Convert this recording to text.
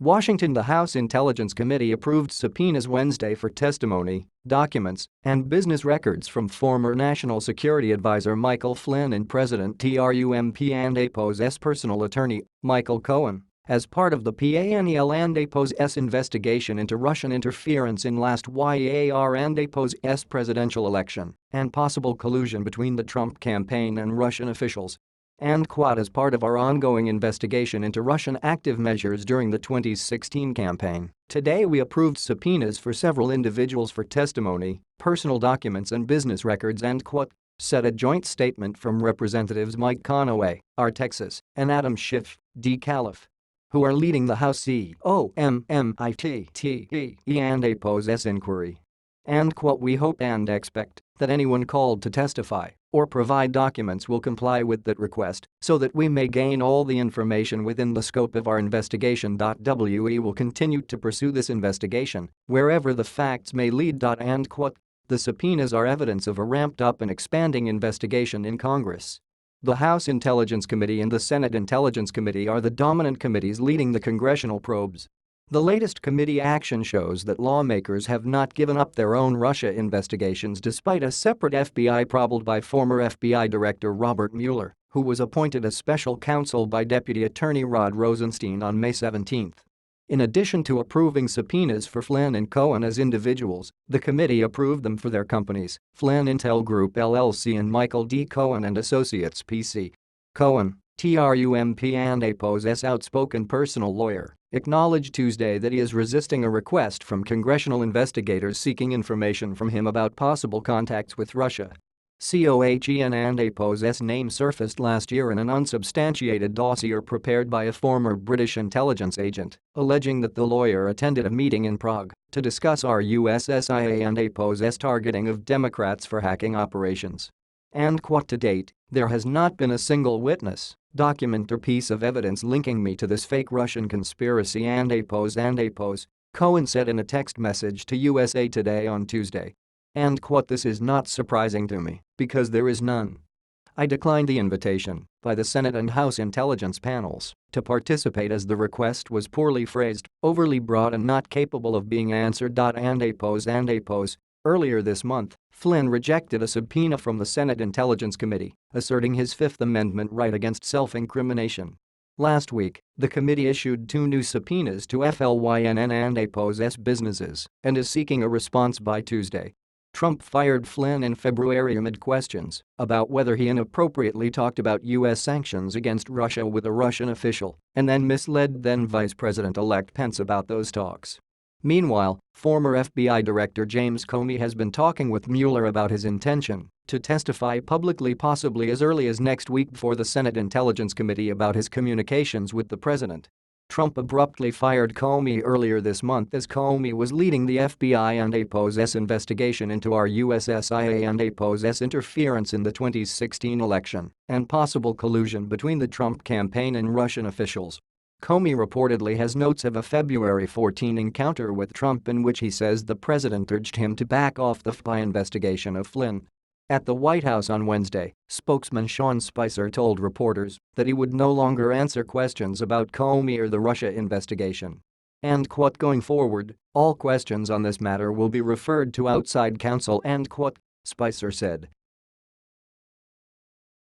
Washington. The House Intelligence Committee approved subpoenas Wednesday for testimony, documents, and business records from former National Security Advisor Michael Flynn and President Trump and APO's personal attorney, Michael Cohen, as part of the PANEL and APO's investigation into Russian interference in last year and APO's presidential election and possible collusion between the Trump campaign and Russian officials. And quote, as part of our ongoing investigation into Russian active measures during the 2016 campaign, today we approved subpoenas for several individuals for testimony, personal documents and business records, end quote, said a joint statement from Representatives Mike Conaway, R. Texas, and Adam Schiff, D. Calif, who are leading the House COMMITTE and APO's inquiry. And quote, we hope and expect that anyone called to testify or provide documents will comply with that request so that we may gain all the information within the scope of our investigation. We will continue to pursue this investigation wherever the facts may lead. End quote. The subpoenas are evidence of a ramped-up and expanding investigation in Congress. The House Intelligence Committee and the Senate Intelligence Committee are the dominant committees leading the congressional probes. The latest committee action shows that lawmakers have not given up their own Russia investigations despite a separate FBI probe by former FBI Director Robert Mueller, who was appointed as special counsel by Deputy Attorney Rod Rosenstein on May 17. In addition to approving subpoenas for Flynn and Cohen as individuals, the committee approved them for their companies, Flynn Intel Group LLC and Michael D. Cohen and Associates PC. Cohen, Trump and APO's outspoken personal lawyer, acknowledged Tuesday that he is resisting a request from congressional investigators seeking information from him about possible contacts with Russia. Cohen and APO's name surfaced last year in an unsubstantiated dossier prepared by a former British intelligence agent, alleging that the lawyer attended a meeting in Prague to discuss RUSSIA and APO's targeting of Democrats for hacking operations. And quote, to date, there has not been a single witness, document or piece of evidence linking me to this fake Russian conspiracy and APO's, Cohen said in a text message to USA Today on Tuesday. And quote, this is not surprising to me, because there is none. I declined the invitation by the Senate and House intelligence panels to participate as the request was poorly phrased, overly broad and not capable of being answered. And APO's. Earlier this month, Flynn rejected a subpoena from the Senate Intelligence Committee, asserting his Fifth Amendment right against self-incrimination. Last week, the committee issued 2 new subpoenas to Flynn and APO's businesses and is seeking a response by Tuesday. Trump fired Flynn in February amid questions about whether he inappropriately talked about U.S. sanctions against Russia with a Russian official and then misled then Vice President-elect Pence about those talks. Meanwhile, former FBI Director James Comey has been talking with Mueller about his intention to testify publicly possibly as early as next week before the Senate Intelligence Committee about his communications with the president. Trump abruptly fired Comey earlier this month as Comey was leading the FBI and APO's investigation into RUSSIA and APO's interference in the 2016 election and possible collusion between the Trump campaign and Russian officials. Comey reportedly has notes of a February 14 encounter with Trump in which he says the president urged him to back off the FBI investigation of Flynn. At the White House on Wednesday, spokesman Sean Spicer told reporters that he would no longer answer questions about Comey or the Russia investigation. And quote, going forward, all questions on this matter will be referred to outside counsel, end quote, Spicer said.